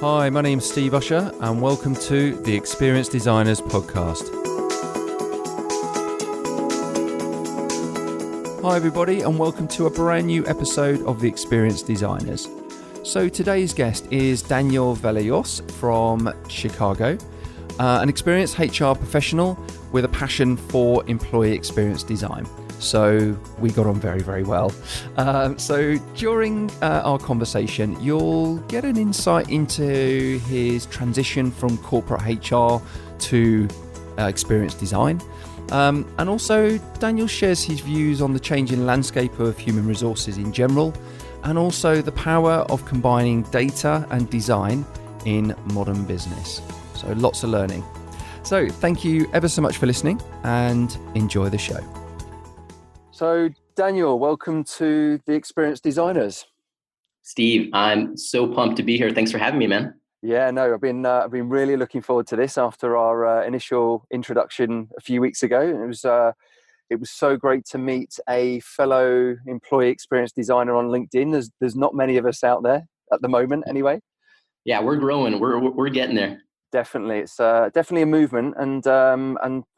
Hi, my name's Steve Usher, and welcome to the Experienced Designers podcast. Hi, everybody, and welcome to a brand new episode of the Experienced Designers. So today's guest is Daniel Vallejos from Chicago, an experienced HR professional with a passion for employee experience design. So we got on very, very well. So during our conversation, you'll get an insight into his transition from corporate HR to experience design. And also, Daniel shares his views on the changing landscape of human resources in general, and also the power of combining data and design in modern business. So lots of learning. So thank you ever so much for listening and enjoy the show. So Daniel, welcome to the Experienced Designers. Steve, I'm so pumped to be here. Thanks for having me, man. Yeah, no, I've been really looking forward to this after our initial introduction a few weeks ago. It was so great to meet a fellow employee experience designer on LinkedIn. There's not many of us out there at the moment, anyway. Yeah, we're growing. We're getting there. Definitely, it's definitely a movement, and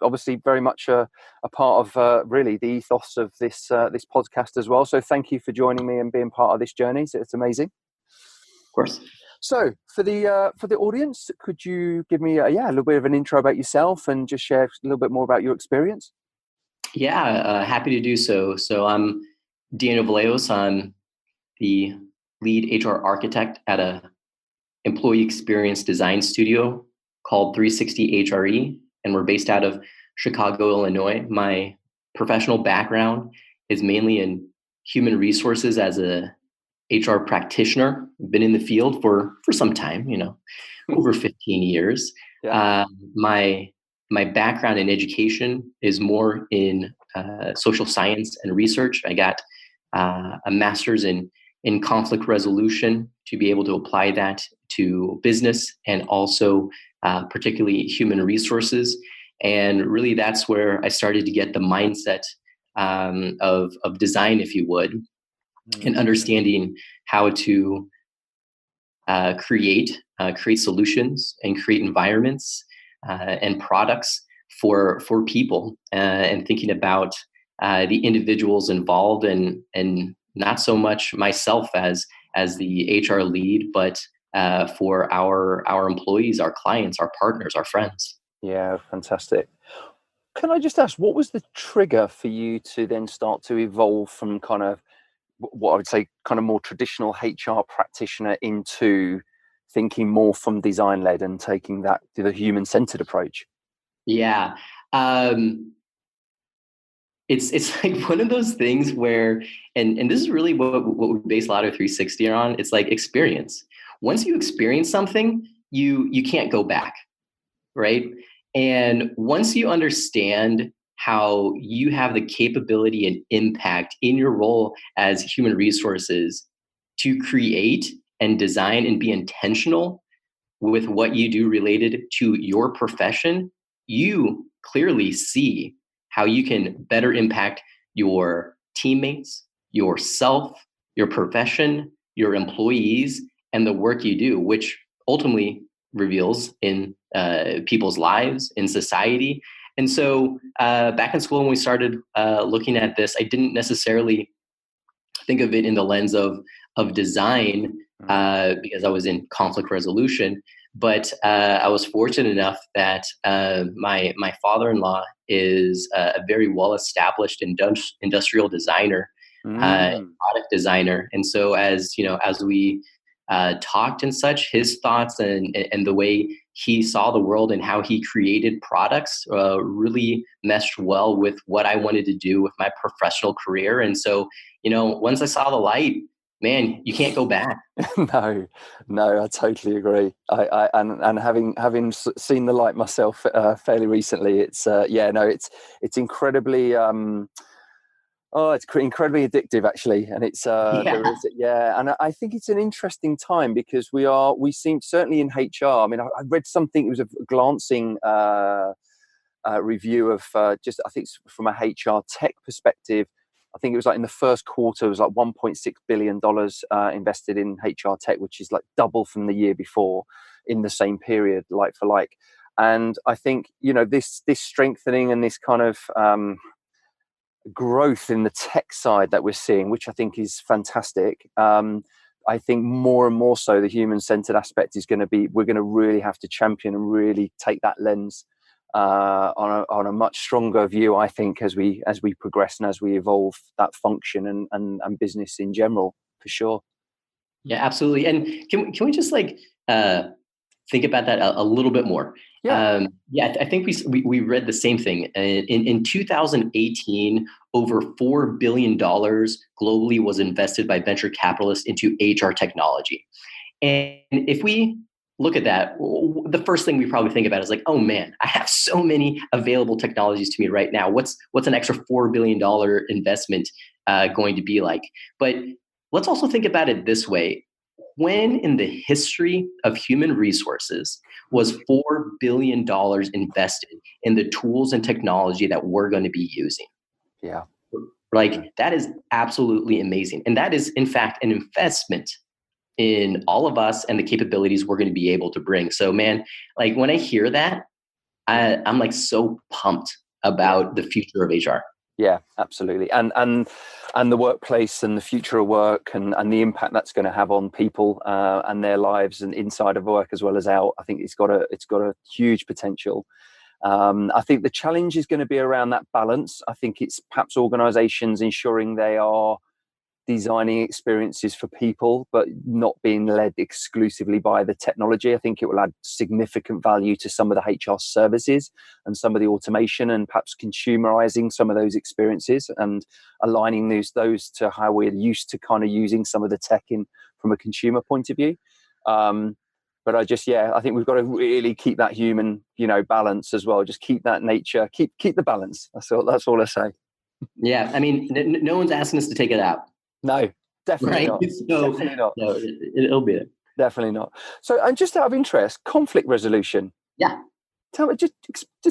obviously very much a part of really the ethos of this podcast as well. So thank you for joining me and being part of this journey. So it's amazing. Of course. So for the audience, could you give me a little bit of an intro about yourself and just share a little bit more about your experience? Yeah, happy to do so. So I'm Daniel Vallejos. I'm the lead HR architect at a employee experience design studio called 360 HRE, and we're based out of Chicago, Illinois. My professional background is mainly in human resources as a HR practitioner. I've been in the field for some time, over 15 years. Yeah. My background in education is more in social science and research. I got a master's in conflict resolution to be able to apply that to business and also particularly human resources. And really that's where I started to get the mindset of design, if you would, and understanding how to create solutions and create environments and products for people, and thinking about the individuals involved and not so much myself as the HR lead, but for our employees, our clients, our partners, our friends. Yeah, fantastic. Can I just ask, what was the trigger for you to then start to evolve from kind of what I would say kind of more traditional HR practitioner into thinking more from design led and taking that to the human centered approach? Yeah. It's like one of those things where, and this is really what we base a lot of 360 on. It's like experience. Once you experience something, you can't go back, right? And once you understand how you have the capability and impact in your role as human resources to create and design and be intentional with what you do related to your profession, you clearly see how you can better impact your teammates, yourself, your profession, your employees, and the work you do, which ultimately reveals in people's lives, in society. And so back in school, when we started looking at this, I didn't necessarily think of it in the lens of design because I was in conflict resolution. But I was fortunate enough that my father-in-law is a very well-established industrial designer, product designer, and so as we talked and such, his thoughts and the way he saw the world and how he created products really meshed well with what I wanted to do with my professional career. And so, once I saw the light, man, you can't go back. No, I totally agree. And having seen the light myself fairly recently, it's incredibly it's incredibly addictive actually, and it's and I think it's an interesting time because we seem certainly in HR. I mean, I read something. It was a glancing review of just I think from a HR tech perspective. I think it was like in the first quarter, it was like $1.6 billion invested in HR tech, which is like double from the year before in the same period, like for like. And I think, this strengthening and this kind of growth in the tech side that we're seeing, which I think is fantastic. I think more and more so the human-centered aspect is going to be, we're going to really have to champion and really take that lens on a much stronger view, I think, as we progress and as we evolve that function and business in general, for sure. Yeah, absolutely. And can we just like think about that a little bit more? Yeah. I think we read the same thing. In 2018, over $4 billion globally was invested by venture capitalists into HR technology. And if we look at that, the first thing we probably think about is like, oh man, I have so many available technologies to me right now. What's an extra $4 billion investment going to be like? But let's also think about it this way. When in the history of human resources was $4 billion invested in the tools and technology that we're going to be using? Yeah. Like, that is absolutely amazing. And that is, in fact, an investment in all of us and the capabilities we're going to be able to bring. So, man, like when I hear that, I'm like so pumped about the future of HR. Yeah, absolutely. And the workplace and the future of work and the impact that's going to have on people and their lives and inside of work as well as out. I think it's got a huge potential. I think the challenge is going to be around that balance. I think it's perhaps organizations ensuring they are designing experiences for people, but not being led exclusively by the technology. I think it will add significant value to some of the HR services and some of the automation, and perhaps consumerizing some of those experiences and aligning those to how we're used to kind of using some of the tech from a consumer point of view. But I think we've got to really keep that human, balance as well. Just keep that nature, keep the balance. That's all I say. Yeah, I mean, no one's asking us to take it out. No, definitely right? not. So, definitely not. No, it'll be it. Definitely not. So, and just out of interest, conflict resolution. Yeah. Tell me, just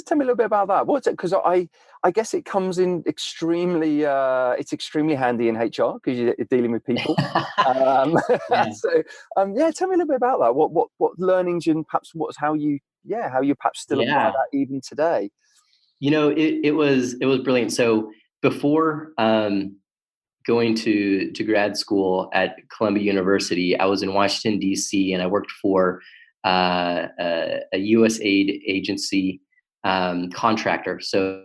tell me a little bit about that. What's it? Because I guess it comes in extremely. It's extremely handy in HR because you're dealing with people. Yeah. So, tell me a little bit about that. What learnings and perhaps how you perhaps still apply that even today. It was brilliant. So before going to grad school at Columbia University, I was in Washington, D.C., and I worked for a USAID agency contractor. So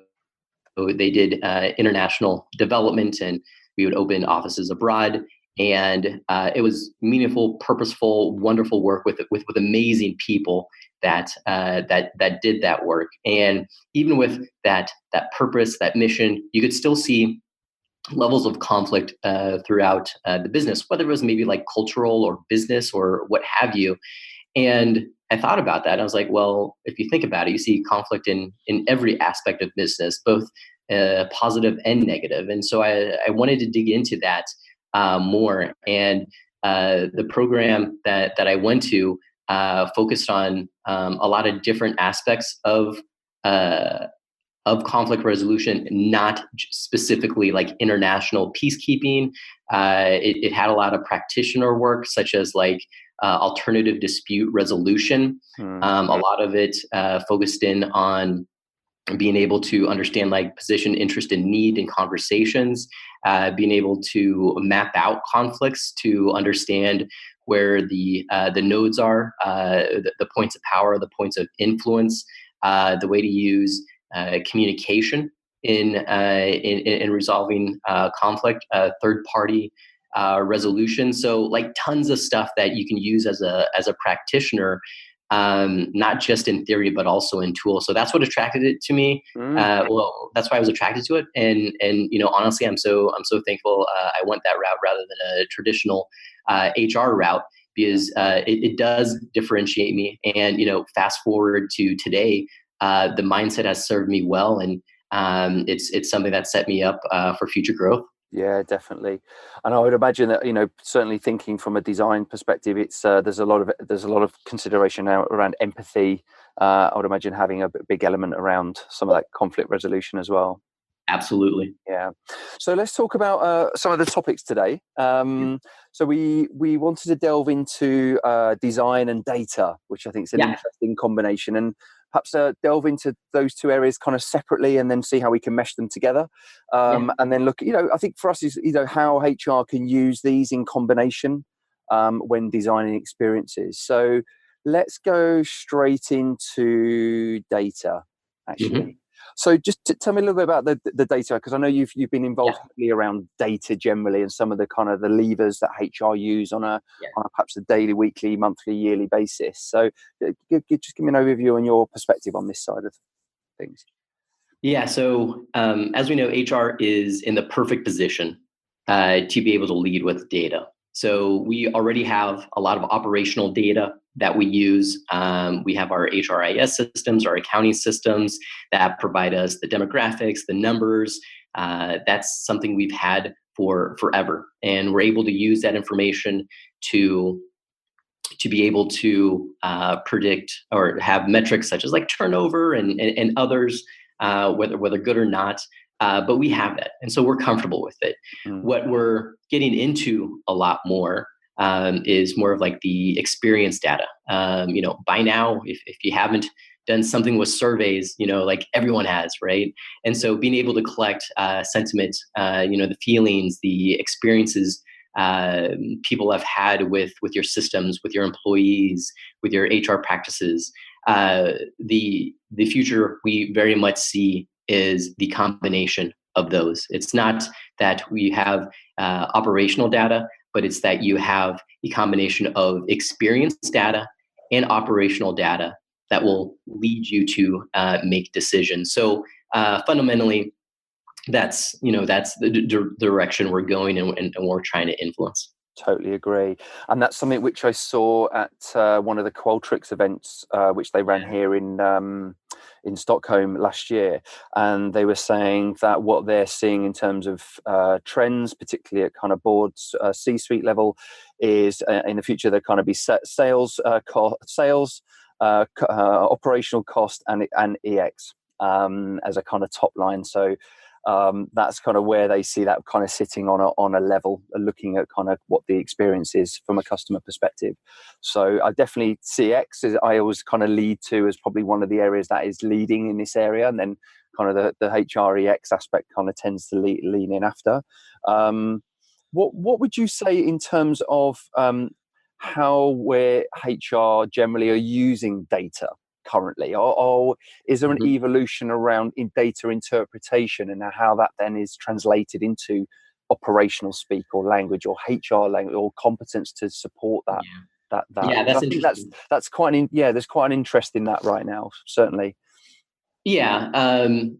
they did international development, and we would open offices abroad. And it was meaningful, purposeful, wonderful work with amazing people that did that work. And even with that purpose, that mission, you could still see levels of conflict throughout the business, whether it was maybe like cultural or business or what have you. And I thought about that. I was like, well, if you think about it, you see conflict in every aspect of business, both positive and negative. And so I wanted to dig into that more. And the program that I went to focused on a lot of different aspects of conflict resolution, not specifically like international peacekeeping. It had a lot of practitioner work, such as like alternative dispute resolution. A lot of it focused in on being able to understand like position, interest, and need in conversations, being able to map out conflicts to understand where the nodes are, the points of power, the points of influence, the way to use communication in resolving conflict, third party resolution. So like tons of stuff that you can use as a practitioner, not just in theory but also in tools. So that's what attracted it to me. Well, that's why I was attracted to it. And honestly, I'm so thankful I went that route rather than a traditional HR route, because it does differentiate me. And fast forward to today, the mindset has served me well, and it's something that set me up for future growth. Yeah, definitely. And I would imagine that, certainly thinking from a design perspective, it's there's a lot of consideration now around empathy. I would imagine having a big element around some of that conflict resolution as well. Absolutely. Yeah. So let's talk about some of the topics today. So we wanted to delve into design and data, which I think is an Yeah. interesting combination, and perhaps delve into those two areas kind of separately, and then see how we can mesh them together. Yeah. And then look, I think for us is how HR can use these in combination when designing experiences. So let's go straight into data, Hmm. actually. So just tell me a little bit about the data, because I know you've been Yeah. involved heavily around data generally, and some of the kind of the levers that HR use on a Yeah. perhaps a daily, weekly, monthly, yearly basis. So just give me an overview on your perspective on this side of things. Yeah. So as we know, HR is in the perfect position to be able to lead with data. So we already have a lot of operational data that we use. We have our HRIS systems, our accounting systems that provide us the demographics, the numbers. That's something we've had for forever, and we're able to use that information to be able to predict or have metrics such as like turnover and others, whether good or not. But we have that, and so we're comfortable with it. Mm. What we're getting into a lot more is more of like the experience data. By now, if you haven't done something with surveys, like everyone has, right? And so being able to collect sentiment, the feelings, the experiences people have had with your systems, with your employees, with your HR practices. The future we very much see is the combination of those. It's not that we have operational data, but it's that you have a combination of experience data and operational data that will lead you to make decisions. So fundamentally, that's the direction we're going and we're trying to influence. Totally agree, and that's something which I saw at one of the Qualtrics events, which they ran here in Stockholm last year, and they were saying that what they're seeing in terms of trends, particularly at kind of boards, C-suite level, is in the future there kind of be sales, operational cost, and EX as a kind of top line. So that's kind of where they see that kind of sitting on a level, looking at kind of what the experience is from a customer perspective. So I definitely see X as I always kind of lead to as probably one of the areas that is leading in this area, and then kind of the HREX aspect kind of tends to lean in after. What would you say in terms of how where HR generally are using data currently, or is there an Mhm. evolution around in data interpretation and how that then is translated into operational speak or language or HR language or competence to support that? Yeah. That Yeah, because I that's think interesting. that's there's quite an interest in that right now, certainly. Yeah,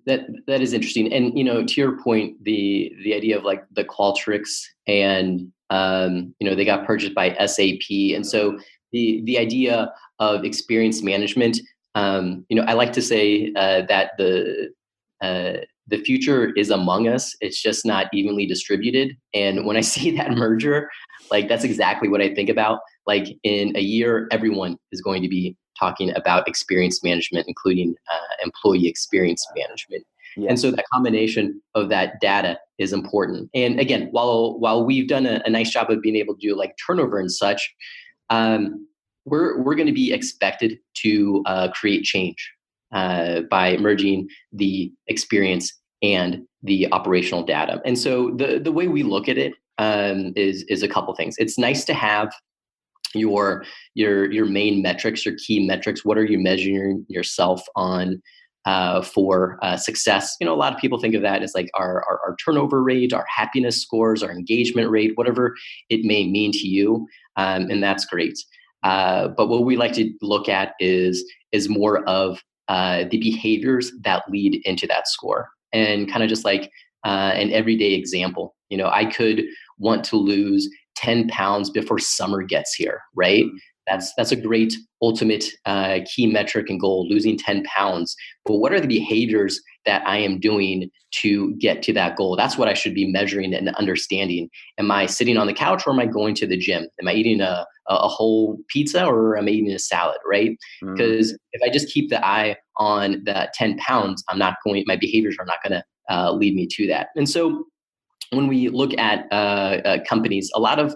that is interesting. And to your point, the idea of like the Qualtrics and they got purchased by SAP, and so the idea of experience management. I like to say that the future is among us. It's just not evenly distributed. And when I see that merger, like that's exactly what I think about. Like in a year, everyone is going to be talking about experience management, including employee experience management. And so Yes. that combination of that data is important. And again, while we've done a nice job of being able to do like turnover and such, we're going to be expected to create change by merging the experience and the operational data. And so the way we look at it is a couple things. It's nice to have your main metrics, your key metrics. What are you measuring yourself on for success? A lot of people think of that as like our turnover rate, our happiness scores, our engagement rate, whatever it may mean to you, and that's great. But what we like to look at is more of the behaviors that lead into that score, and kind of just like an everyday example. I could want to lose 10 pounds before summer gets here, right? That's a great ultimate key metric and goal, losing 10 pounds. But what are the behaviors that I am doing to get to that goal? That's what I should be measuring and understanding. Am I sitting on the couch, or am I going to the gym? Am I eating a whole pizza, or am I eating a salad, right? Mm. Because if I just keep the eye on that 10 pounds, my behaviors are not going to lead me to that. And so when we look at companies, a lot of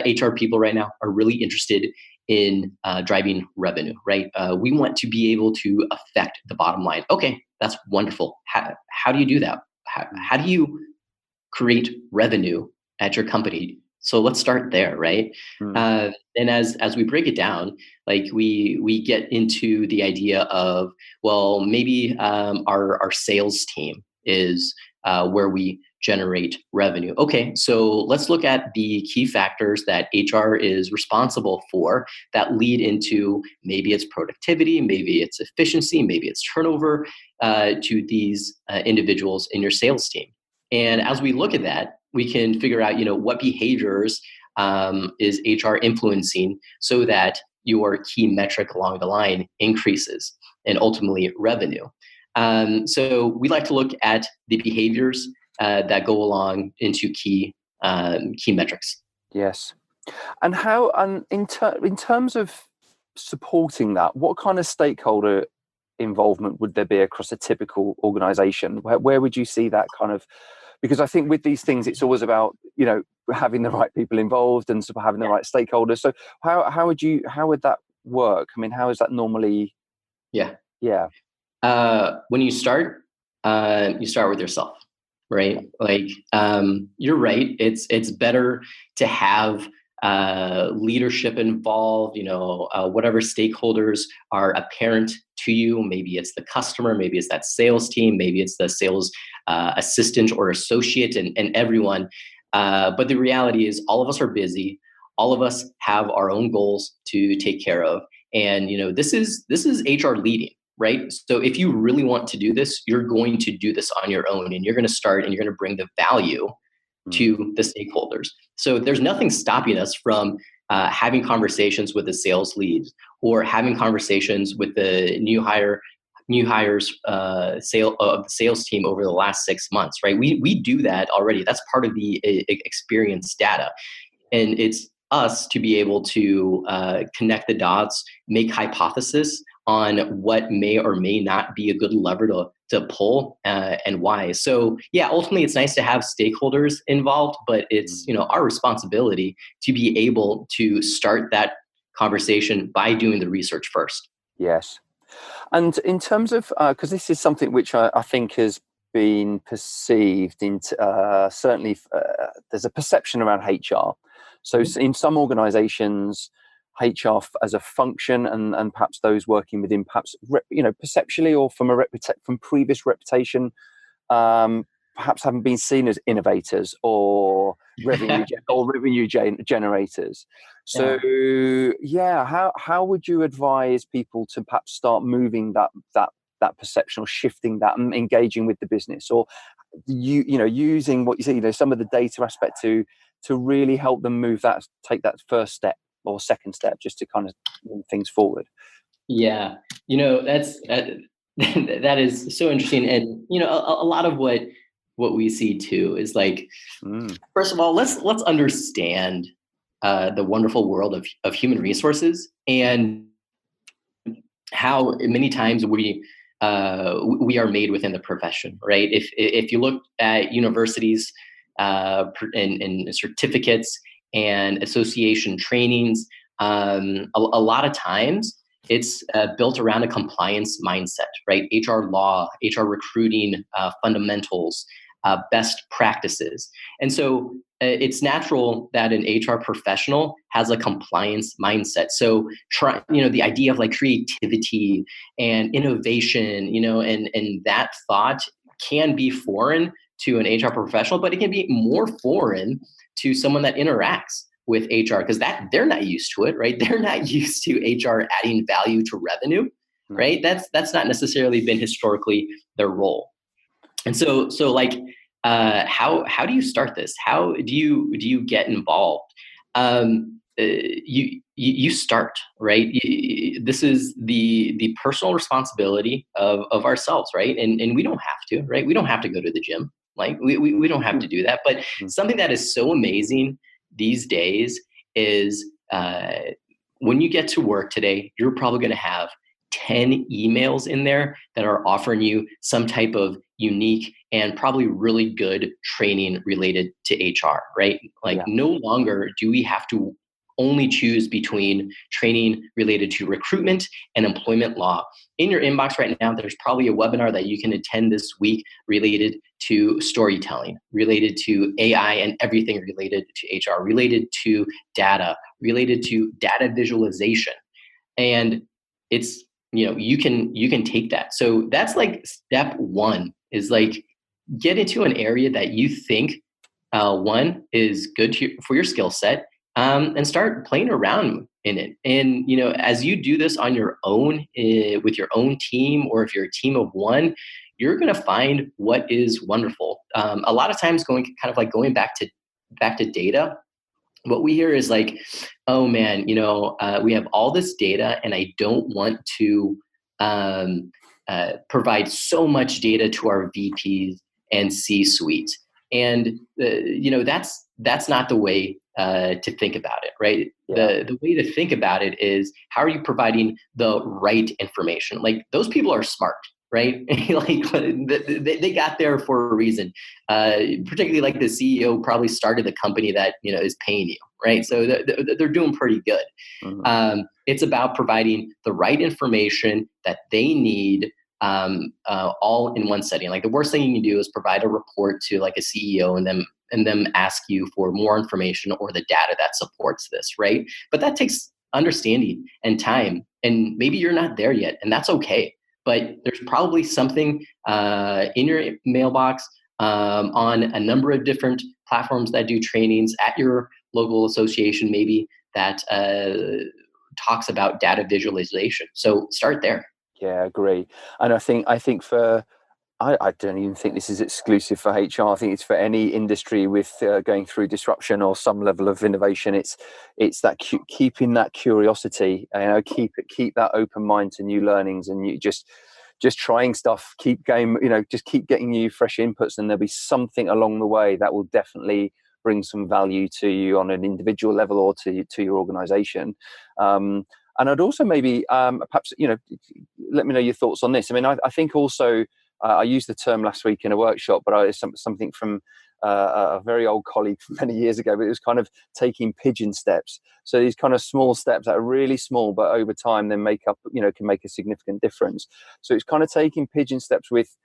HR people right now are really interested in driving revenue, right? We want to be able to affect the bottom line. Okay, that's wonderful. How do you do that? How do you create revenue at your company? So let's start there, right? And as we break it down, like we get into the idea of, well, maybe our sales team is where we generate revenue. Okay, so let's look at the key factors that HR is responsible for that lead into maybe it's productivity, maybe it's efficiency, maybe it's turnover to these individuals in your sales team. And as we look at that, we can figure out, what behaviors is HR influencing so that your key metric along the line increases and ultimately revenue. So we like to look at the behaviors that go along into key metrics. Yes. And how, and in terms of supporting that, what kind of stakeholder involvement would there be across a typical organization? Where would you see that kind of, because I think with these things, it's always about, having the right people involved and having the right stakeholders. So how would that work? I mean, how is that normally? Yeah. When you start with yourself, right? Like, you're right. It's better to have leadership involved, whatever stakeholders are apparent to you. Maybe it's the customer, maybe it's that sales team, maybe it's the sales assistant or associate and everyone. But the reality is all of us are busy. All of us have our own goals to take care of. And, this is HR leading, right? So if you really want to do this, you're going to do this on your own, and you're going to start and you're going to bring the value to the stakeholders. So there's nothing stopping us from having conversations with the sales leads or having conversations with the new hires of the sales team over the last 6 months, right? We do that already. That's part of the experience data. And it's us to be able to connect the dots, make hypothesis on what may or may not be a good lever to pull and why. So yeah, ultimately it's nice to have stakeholders involved, but it's our responsibility to be able to start that conversation by doing the research first. Yes. And in terms of, because this is something which I think has been perceived into, certainly there's a perception around HR. So in some organizations, HR as a function and perhaps those working within perhaps, perceptually or from previous reputation, perhaps haven't been seen as innovators or revenue generators. So how would you advise people to perhaps start moving that perception or shifting that and engaging with the business, or using what you say, some of the data aspect to really help them take that first step or second step just to kind of move things forward? Yeah, that is so interesting. And a lot of what we see too is like, first of all, let's understand the wonderful world of human resources and how many times we are made within the profession, right? If you look at universities and certificates and association trainings, a lot of times it's built around a compliance mindset, right? HR law, HR recruiting fundamentals, best practices. And so it's natural that an HR professional has a compliance mindset. So the idea of like creativity and innovation, and that thought can be foreign to an HR professional, but it can be more foreign to someone that interacts with HR because they're not used to it, right? They're not used to HR adding value to revenue, right? That's not necessarily been historically their role. And so like, how do you start this? How do you get involved? You start, right? This is the personal responsibility of ourselves, right? And we don't have to, right? We don't have to go to the gym. Like we don't have to do that. But something that is so amazing these days is when you get to work today, you're probably going to have 10 emails in there that are offering you some type of unique and probably really good training related to HR, right? Like no longer do we have to only choose between training related to recruitment and employment law. In your inbox right now, there's probably a webinar that you can attend this week related to storytelling, related to AI and everything related to HR, related to data, related to data visualization. And it's, you can take that. So that's like step one, is like get into an area that you think one is good for your skill set, and start playing around in it. And as you do this on your own, with your own team, or if you're a team of one, you're going to find what is wonderful. A lot of times, going back to data, what we hear is like, oh man, we have all this data and I don't want to provide so much data to our VPs and C-suite. And that's not the way to think about it, right? Yeah. The way to think about it is, how are you providing the right information? Like, those people are smart, right? Like, they got there for a reason. Particularly, like, the CEO probably started the company that is paying you, right? So they're doing pretty good. Mm-hmm. It's about providing the right information that they need, all in one setting. Like, the worst thing you can do is provide a report to like a CEO and them ask you for more information or the data that supports this, right? But that takes understanding and time, and maybe you're not there yet, and that's okay. But there's probably something in your mailbox, on a number of different platforms that do trainings at your local association, maybe, that talks about data visualization. So start there. Yeah, I agree. And I think for, I don't even think this is exclusive for HR. I think it's for any industry with going through disruption or some level of innovation. It's that keeping that curiosity, keep that open mind to new learnings, and you just trying stuff, keep going, just keep getting new fresh inputs, and there'll be something along the way that will definitely bring some value to you on an individual level or to your organization. And I'd also maybe perhaps, let me know your thoughts on this. I mean, I think also, I used the term last week in a workshop, but it's something from a very old colleague from many years ago, but it was kind of taking pigeon steps. So these kind of small steps that are really small, but over time then can make a significant difference. So it's kind of taking pigeon steps with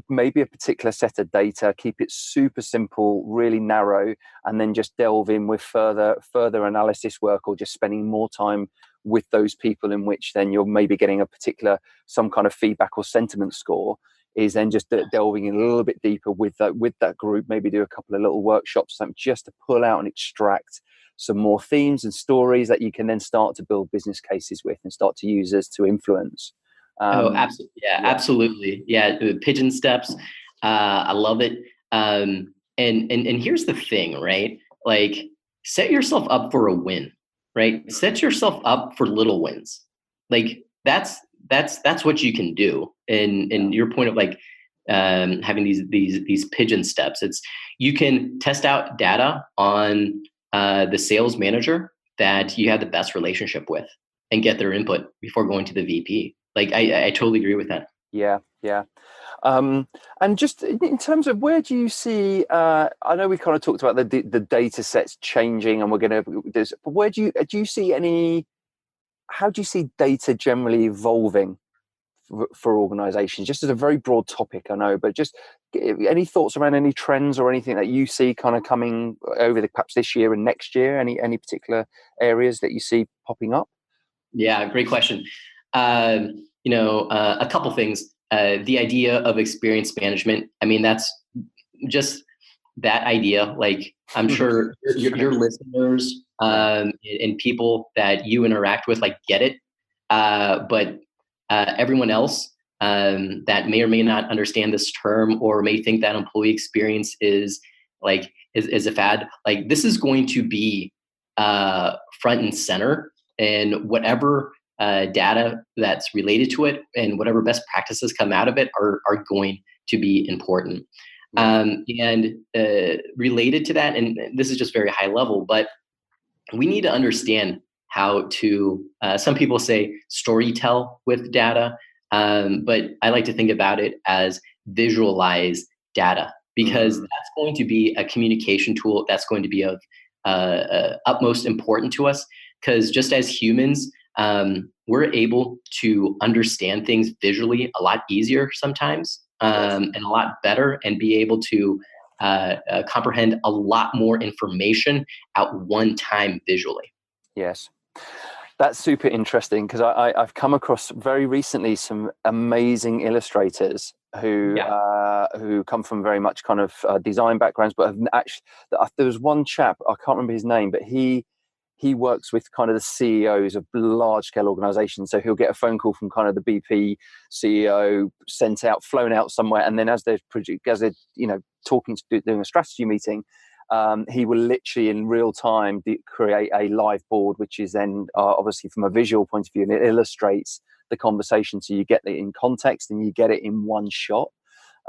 maybe a particular set of data, keep it super simple, really narrow, and then just delve in with further analysis work, or just spending more time with those people, in which then you're maybe getting a particular, some kind of feedback or sentiment score, is then just delving in a little bit deeper with that group, maybe do a couple of little workshops, something just to pull out and extract some more themes and stories that you can then start to build business cases with and start to use as to influence. Absolutely. Yeah, absolutely. Yeah. The pigeon steps. I love it. And here's the thing, right? Like, set yourself up for a win, right? Set yourself up for little wins. Like, that's what you can do. And your point of like, having these pigeon steps, it's, you can test out data on the sales manager that you have the best relationship with, and get their input before going to the VP. Like, I totally agree with that. Yeah. And just in terms of, where do you see, I know we kind of talked about the data sets changing, and we're going to, but where do you see how do you see data generally evolving for organizations? Just as a very broad topic, I know, but just any thoughts around any trends or anything that you see kind of coming over perhaps this year and next year? Any particular areas that you see popping up? Yeah, great question. A couple things. The idea of experience management. I mean, that's just that idea. Like, I'm sure your listeners and people that you interact with, like, get it. But everyone else that may or may not understand this term, or may think that employee experience is a fad. Like, this is going to be front and center, and whatever data that's related to it and whatever best practices come out of it are going to be important. And related to that, and this is just very high level, but we need to understand how to, some people say storytell with data, but I like to think about it as visualize data, because that's going to be a communication tool that's going to be of utmost importance to us. Because just as humans, we're able to understand things visually a lot easier sometimes, and a lot better, and be able to comprehend a lot more information at one time visually. Yes. That's super interesting, because I've come across very recently some amazing illustrators who come from very much kind of design backgrounds, but have actually, there was one chap, I can't remember his name, but he works with kind of the CEOs of large scale organizations. So he'll get a phone call from kind of the BP CEO, sent out, flown out somewhere, and then as they're talking to doing a strategy meeting, he will literally in real time create a live board, which is then obviously from a visual point of view, and it illustrates the conversation, so you get it in context and you get it in one shot.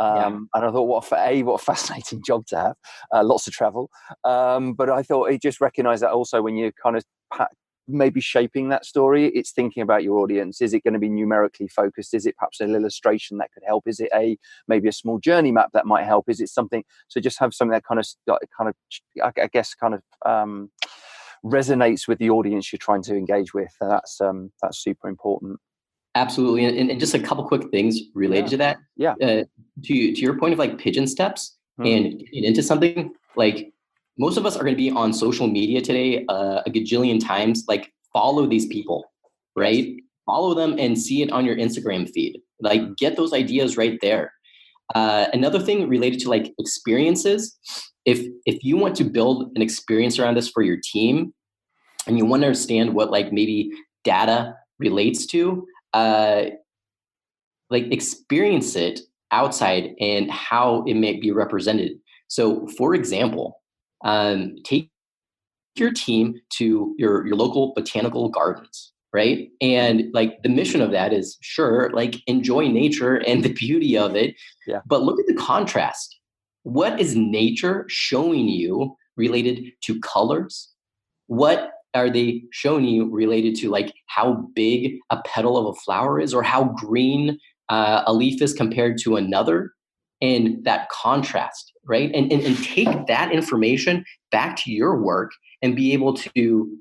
And I thought, what a fascinating job to have. Lots of travel, but I thought he just recognised that also when you're kind of maybe shaping that story, it's thinking about your audience. Is it going to be numerically focused? Is it perhaps an illustration that could help? Is it maybe a small journey map that might help? Is it something? So just have something that kind of resonates with the audience you're trying to engage with. That's super important. Absolutely. And just a couple quick things related to that. Yeah. To your point of like pigeon steps and getting into something, like most of us are going to be on social media today a gajillion times. Like follow these people, right? Yes. Follow them and see it on your Instagram feed. Like get those ideas right there. Another thing related to like experiences, if you want to build an experience around this for your team and you want to understand what like maybe data relates to, like experience it outside and how it may be represented. So for example, take your team to your local botanical gardens, right? And like the mission of that is sure, like enjoy nature and the beauty of it. Yeah. But look at the contrast. What is nature showing you related to colors? What are they showing you related to like how big a petal of a flower is, or how green a leaf is compared to another? And that contrast, right? And take that information back to your work and be able to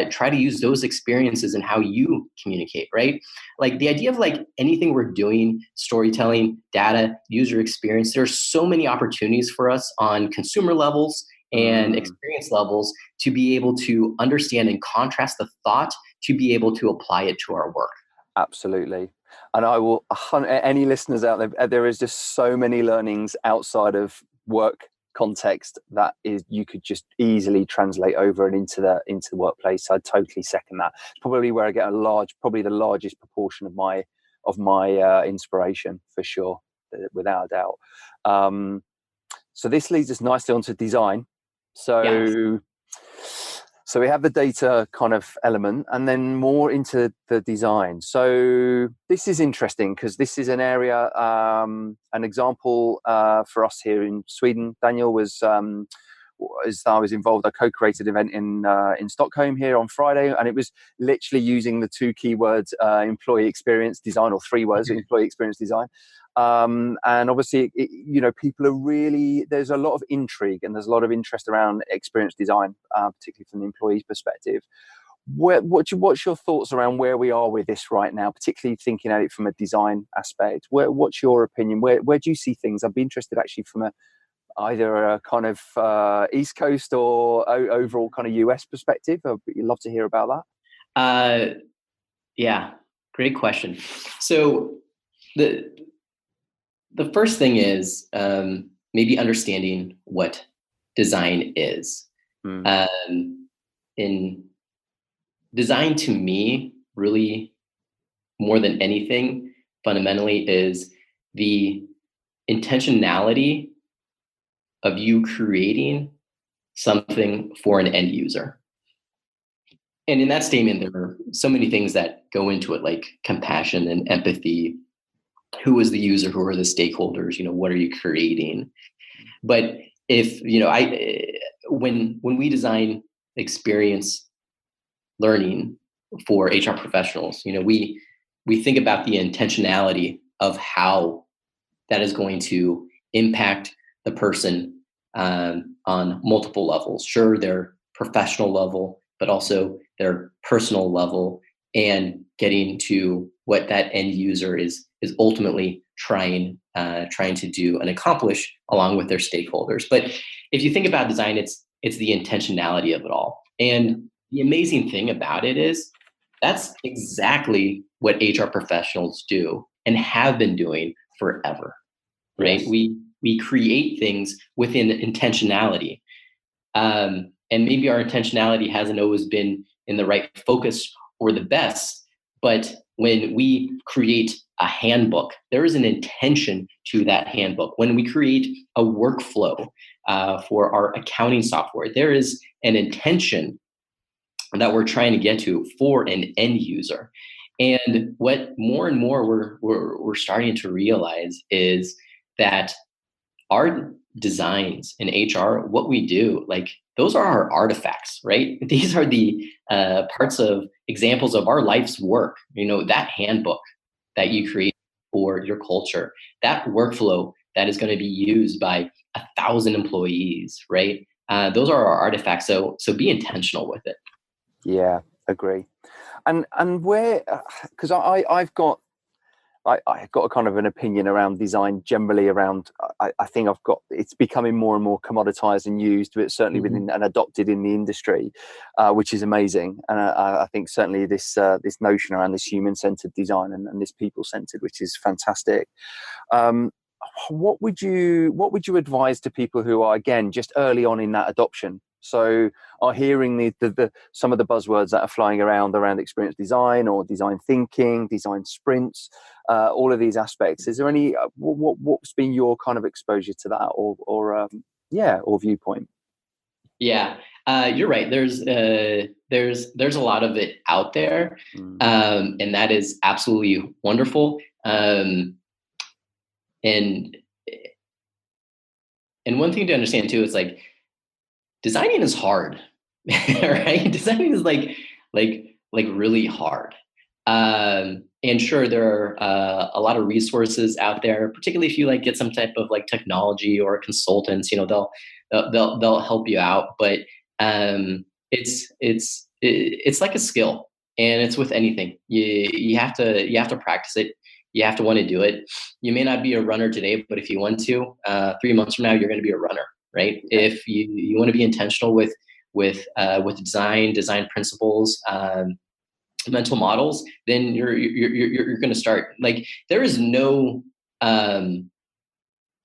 try to use those experiences in how you communicate, right? Like the idea of like anything we're doing, storytelling, data, user experience, there's so many opportunities for us on consumer levels and experience levels to be able to understand and contrast the thought to be able to apply it to our work. Absolutely. And I will, any listeners out there, there is just so many learnings outside of work context that is you could just easily translate over and into the workplace. I totally second that. It's probably where I get probably the largest proportion of my inspiration, for sure, without a doubt. So this leads us nicely onto design. So we have the data kind of element, and then more into the design. So this is interesting because this is an area, an example for us here in Sweden. Daniel was, as I was involved, I co-created an event in Stockholm here on Friday, and it was literally using the two keywords, employee experience design, or three words, employee experience design. And obviously, people are really, there's a lot of intrigue and there's a lot of interest around experience design, particularly from the employee's perspective. What's your thoughts around where we are with this right now, particularly thinking at it from a design aspect? What's your opinion? Where do you see things? I'd be interested actually from either a kind of East Coast or overall kind of US perspective. I'd love to hear about that. Yeah, great question. So the first thing is maybe understanding what design is. In design, to me, really more than anything, fundamentally is the intentionality of you creating something for an end user. And in that statement, there are so many things that go into it, like compassion and empathy. Who is the user? Who are the stakeholders? What are you creating? But if when we design experience learning for HR professionals. We think about the intentionality of how that is going to impact the person on multiple levels. Sure, their professional level, but also their personal level, and getting to what that end user is ultimately trying to do and accomplish along with their stakeholders. But if you think about design, it's the intentionality of it all. And the amazing thing about it is that's exactly what HR professionals do and have been doing forever, right? Yes. We create things within intentionality, and maybe our intentionality hasn't always been in the right focus or the best. But when we create a handbook, there is an intention to that handbook. When we create a workflow for our accounting software, there is an intention that we're trying to get to for an end user. And what more and more we're starting to realize is that our designs in HR, what we do, like those are our artifacts, right? These are the parts of examples of our life's work. That handbook that you create for your culture, that workflow that is going to be used by 1,000 employees, right? Those are our artifacts. So be intentional with it. Yeah, agree. And where, because I've got a kind of an opinion around design generally around, I think it's becoming more and more commoditized and used, but certainly within and adopted in the industry, which is amazing. And I think certainly this notion around this human-centered design and this people-centered, which is fantastic. What would you advise to people who are, again, just early on in that adoption? So are hearing the some of the buzzwords that are flying around experience design or design thinking, design sprints, all of these aspects. Is there any what's been your kind of exposure to that or viewpoint? Yeah, you're right. There's a lot of it out there, and that is absolutely wonderful. And one thing to understand too is like designing is hard, right? Designing is like really hard. And sure, there are a lot of resources out there, particularly if you like get some type of like technology or consultants. They'll help you out. But it's like a skill, and it's with anything. You have to practice it. You have to want to do it. You may not be a runner today, but if you want to, 3 months from now, you're going to be a runner, right? If you want to be intentional with design principles, mental models, then you're going to start. Like there is no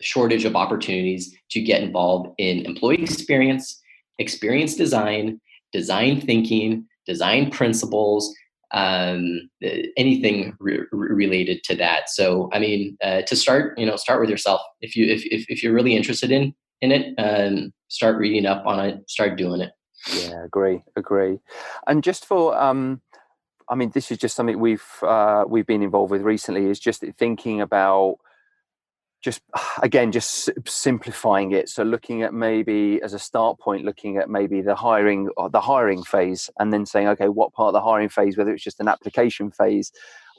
shortage of opportunities to get involved in employee experience design, design thinking, design principles, anything related to that. So, I mean, to start with yourself. If you're really interested in it, start reading up on it, start doing it. Yeah, agree. And just for, I mean, this is just something we've been involved with recently, is just thinking about just simplifying it. So looking at maybe as a start point, looking at maybe the hiring phase, and then saying, okay, what part of the hiring phase, whether it's just an application phase,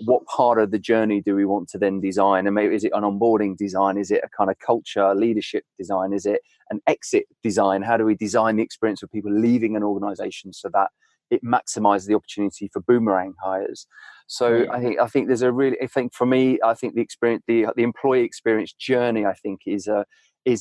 what part of the journey do we want to then design? And maybe is it an onboarding design? Is it a kind of culture leadership design? Is it an exit design? How do we design the experience of people leaving an organization so that it maximizes the opportunity for boomerang hires? So right. I think there's for me, I think the experience, the employee experience journey, I think is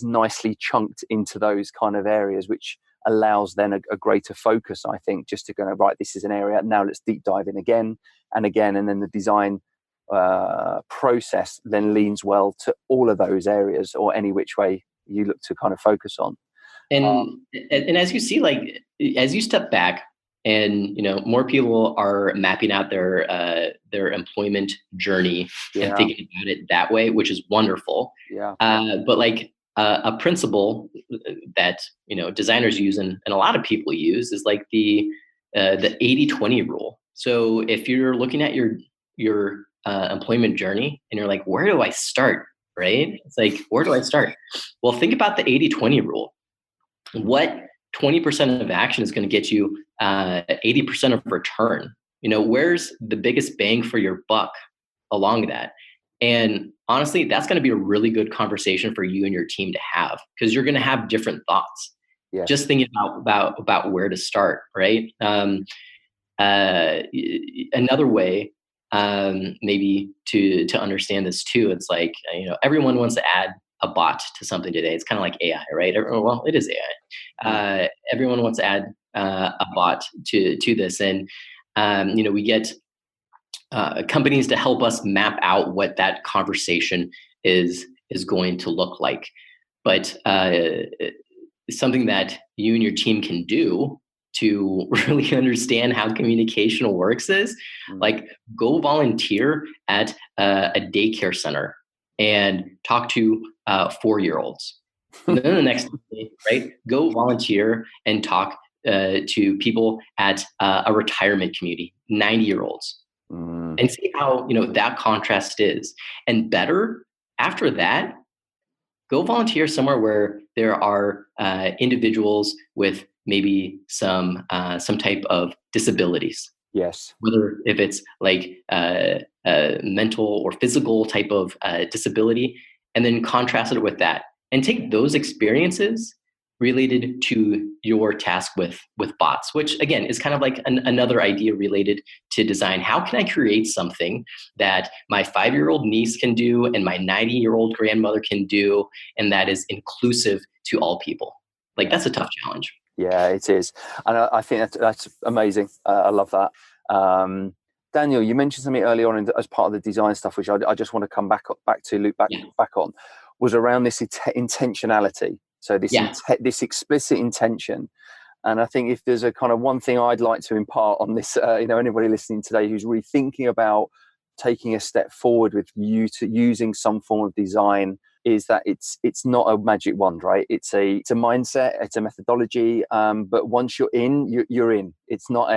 nicely chunked into those kind of areas, which allows then a greater focus, I think, just to go, right, this is an area, now let's deep dive in again and again. And then the design process then leans well to all of those areas, or any which way you look to kind of focus on. And as you see, like, as you step back, and more people are mapping out their employment journey and thinking about it that way, which is wonderful. But like a principle that designers use and a lot of people use is like the 80-20 rule. So if you're looking at your employment journey and you're like, where do I start? Right? It's like, where do I start? Well, think about the 80-20 rule. What 20% of action is going to get you 80% of return. Where's the biggest bang for your buck along that? And honestly, that's going to be a really good conversation for you and your team to have, because you're going to have different thoughts. Yes. Just thinking about where to start, right? Another way, maybe to understand this too, it's like, everyone wants to add a bot to something today. It's kind of like AI, right? Well, it is AI. Everyone wants to add a bot to this, and we get companies to help us map out what that conversation is going to look like. But something that you and your team can do to really understand how communication works is like, go volunteer at a daycare center and talk to 4-year-olds. And then the next day, right, go volunteer and talk to people at a retirement community, 90-year-olds, and see how that contrast is. And better, after that, go volunteer somewhere where there are individuals with maybe some type of disabilities. Yes. Whether if it's like mental or physical type of disability, and then contrast it with that, and take those experiences related to your task with bots, which again is kind of like another idea related to design. How can I create something that my 5-year-old niece can do and my 90-year-old grandmother can do, and that is inclusive to all people? Like, that's a tough challenge. Yeah, it is. And I think that's amazing. I love that. Daniel, you mentioned something early on as part of the design stuff, which I just want to come back to loop back on, was around this intentionality. So this explicit intention. And I think if there's a kind of one thing I'd like to impart on this, anybody listening today who's really thinking about taking a step forward with using some form of design, is that it's not a magic wand, right? It's a mindset, it's a methodology. But once you're in, you're in. It's not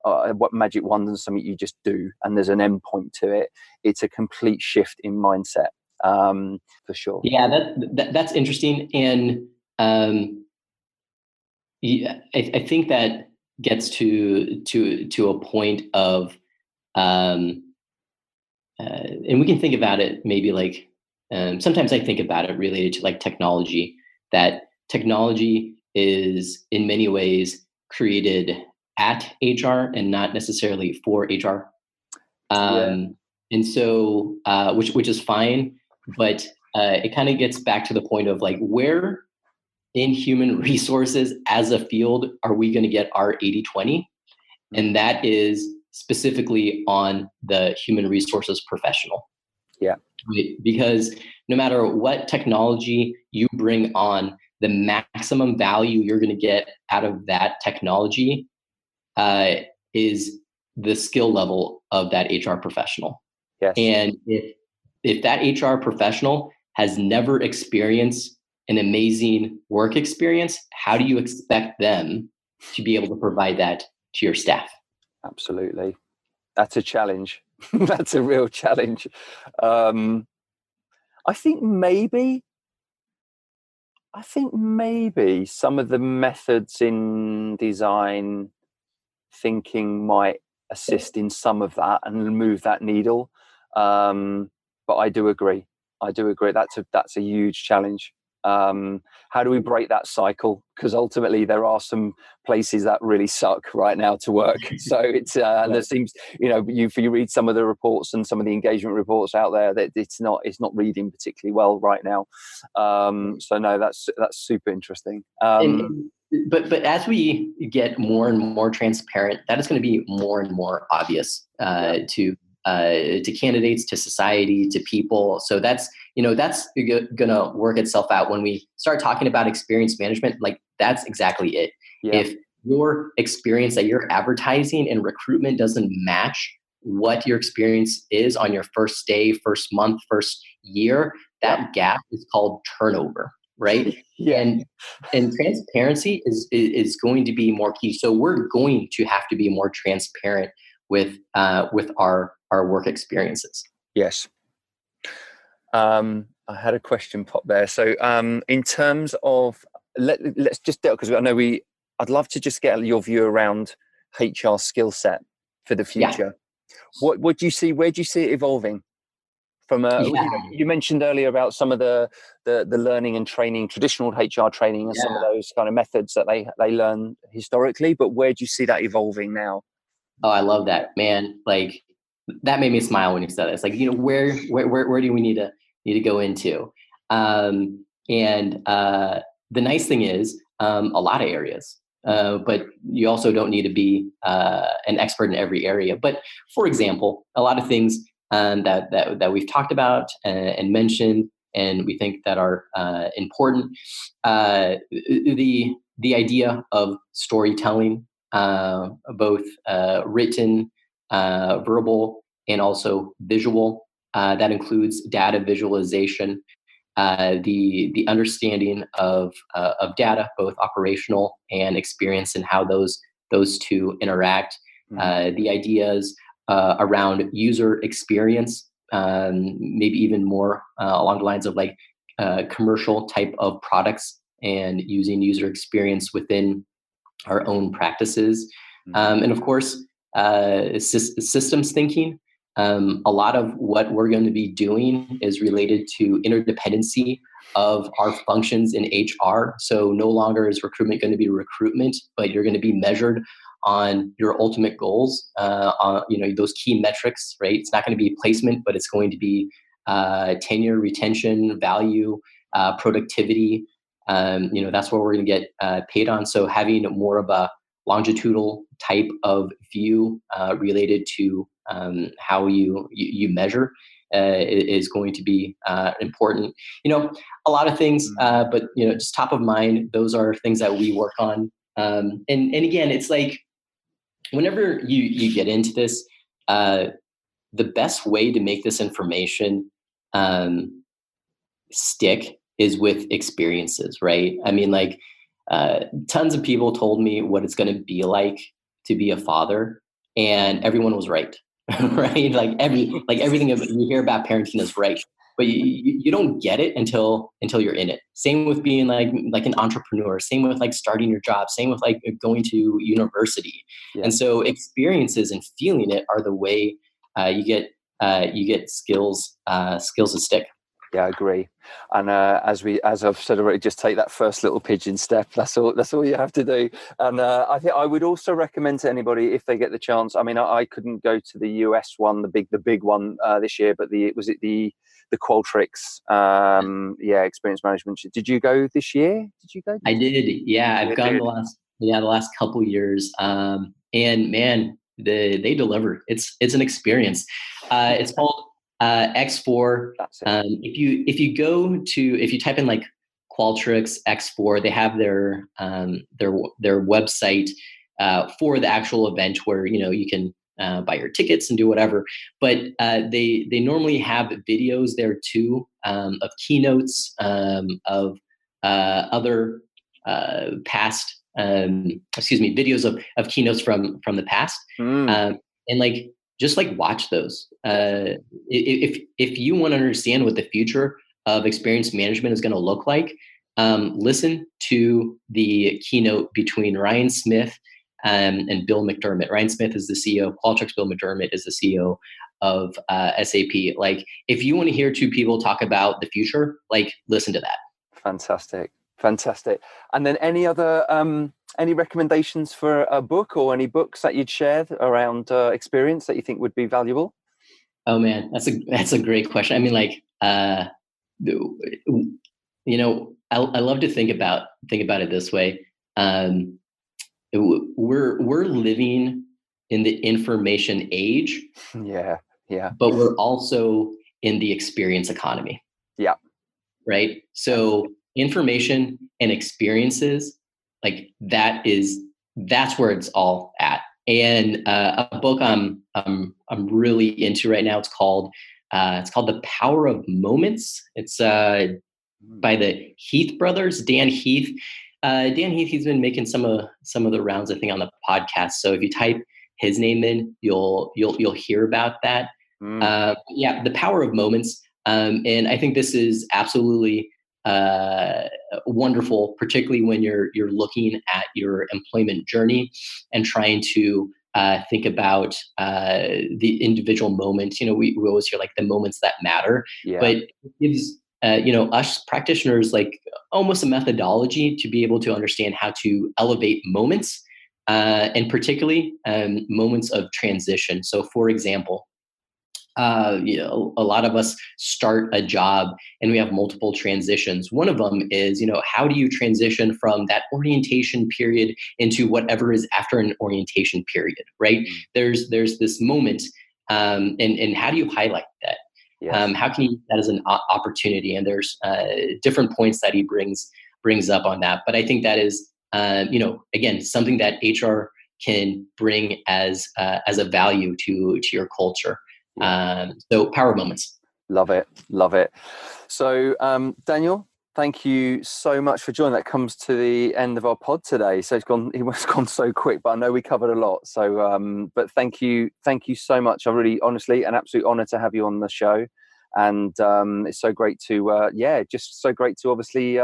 what magic wand and something you just do and there's an end point to it. It's a complete shift in mindset, for sure. Yeah, that's interesting. And I think that gets to a point of, and we can think about it maybe like, sometimes I think about it related to like technology, that technology is in many ways created at HR and not necessarily for HR. And so, which is fine, but it kind of gets back to the point of like, where in human resources as a field are we going to get our 80-20? And that is specifically on the human resources professional. Yeah. Because no matter what technology you bring on, the maximum value you're going to get out of that technology is the skill level of that HR professional. Yes. And if that HR professional has never experienced an amazing work experience, how do you expect them to be able to provide that to your staff? Absolutely. That's a challenge. That's a real challenge. I think maybe some of the methods in design thinking might assist in some of that and move that needle. But I do agree. That's a huge challenge. How do we break that cycle? Because ultimately there are some places that really suck right now to work. So it's and there seems, if you read some of the reports and some of the engagement reports out there, that it's not reading particularly well right now. So no, that's super interesting. But as we get more and more transparent, that is going to be more and more obvious to candidates, to society, to people. So that's gonna work itself out when we start talking about experience management. Like, that's exactly it. Yeah. If your experience that you're advertising in recruitment doesn't match what your experience is on your first day, first month, first year, that gap is called turnover, right? Yeah. And transparency is going to be more key. So we're going to have to be more transparent with our work experiences. Yes. I had a question pop there. So in terms of, let's just, because I know I'd love to just get your view around HR skill set for the Yeah. future. What do you see? Where do you see it evolving? From Yeah. you mentioned earlier about some of the learning and training, traditional HR training, and some of Yeah. those kind of methods that they learn historically. But where do you see that evolving now? Oh, I love that, man. Like that made me smile when you said it. It's like, where do we need to go into? And the nice thing is, a lot of areas. But you also don't need to be an expert in every area. But for example, a lot of things that we've talked about and mentioned, and we think that are important. The idea of storytelling, both written, verbal, and also visual. That includes data visualization, the understanding of data, both operational and experience, and how those two interact. The ideas around user experience, maybe even more along the lines of like commercial type of products and using user experience within our own practices. And of course, systems thinking. A lot of what we're going to be doing is related to interdependency of our functions in HR. So no longer is recruitment going to be recruitment, but you're going to be measured on your ultimate goals, on those key metrics, right? It's not going to be placement, but it's going to be tenure, retention, value, productivity. That's what we're going to get paid on. So having more of a longitudinal type of view related to how you measure is going to be important. A lot of things, but just top of mind. Those are things that we work on. And again, it's like whenever you get into this, the best way to make this information stick is with experiences, right? I mean, like tons of people told me what it's going to be like to be a father, and everyone was right, right? Like everything you hear about parenting is right, but you don't get it until you're in it. Same with being like an entrepreneur. Same with like starting your job. Same with like going to university. Yeah. And so experiences and feeling it are the way you get skills to stick. Yeah, I agree. And as I've said already, just take that first little pigeon step. That's all you have to do. And I think I would also recommend to anybody, if they get the chance. I mean, I couldn't go to the US one, the big one this year, but the Qualtrics, experience management. Did you go this year? Did you go? I did. Yeah, I've gone the last couple years. And man, they deliver. It's an experience. It's called X4. That's it. If you type in like Qualtrics X4, they have their website for the actual event where you can buy your tickets and do whatever. But they normally have videos there too, of keynotes, of other past videos of keynotes from the past, and like just like watch those. If you want to understand what the future of experience management is going to look like, listen to the keynote between Ryan Smith and Bill McDermott. Ryan Smith is the CEO of Qualtrics. Bill McDermott is the CEO of SAP. Like, if you want to hear two people talk about the future, like, listen to that. Fantastic. And then any other any recommendations for a book or any books that you'd share around experience that you think would be valuable? Oh man, that's a great question. I mean, like, I love to think about it this way. We're living in the information age. Yeah. But we're also in the experience economy. Yeah. Right. So information and experiences, like that's where it's all at. And a book I'm really into right now. It's called The Power of Moments. It's by the Heath brothers, Dan Heath. Dan Heath, he's been making some of the rounds, I think, on the podcast. So if you type his name in, you'll hear about that. The Power of Moments. And I think this is absolutely wonderful, particularly when you're looking at your employment journey and trying to think about the individual moments. We always hear like the moments that matter, but it gives us practitioners like almost a methodology to be able to understand how to elevate moments, and particularly moments of transition. So, for example, a lot of us start a job and we have multiple transitions. One of them is, how do you transition from that orientation period into whatever is after an orientation period, right? There's this moment, and how do you highlight that? Yes. How can you use that as an opportunity? And there's different points that he brings up on that. But I think that is, again, something that HR can bring as a value to your culture. So power moments. Love it. So Daniel, thank you so much for joining. That comes to the end of our pod today. So it was gone so quick, but I know we covered a lot. So but thank you so much. I really, honestly, an absolute honor to have you on the show. And it's so great to just so great to obviously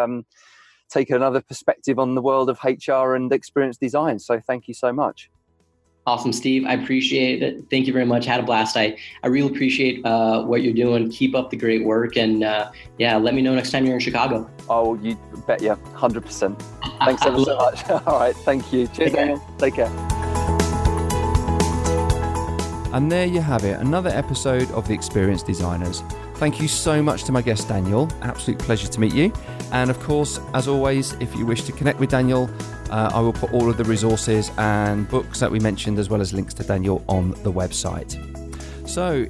take another perspective on the world of HR and experience design. So thank you so much. Awesome, Steve. I appreciate it. Thank you very much. Had a blast. I really appreciate what you're doing. Keep up the great work. And let me know next time you're in Chicago. Oh, you bet you. 100%. Thanks ever so much. All right. Thank you. Cheers, Daniel. Take care. And there you have it. Another episode of The Experienced Designers. Thank you so much to my guest, Daniel. Absolute pleasure to meet you. And of course, as always, if you wish to connect with Daniel, I will put all of the resources and books that we mentioned, as well as links to Daniel, on the website. So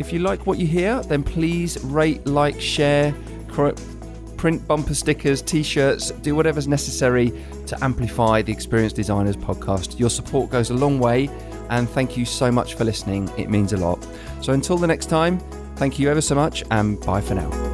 if you like what you hear, then please rate, like, share, print bumper stickers, t-shirts, do whatever's necessary to amplify the Experienced Designers podcast. Your support goes a long way, and thank you so much for listening. It means a lot. So until the next time, thank you ever so much, and bye for now.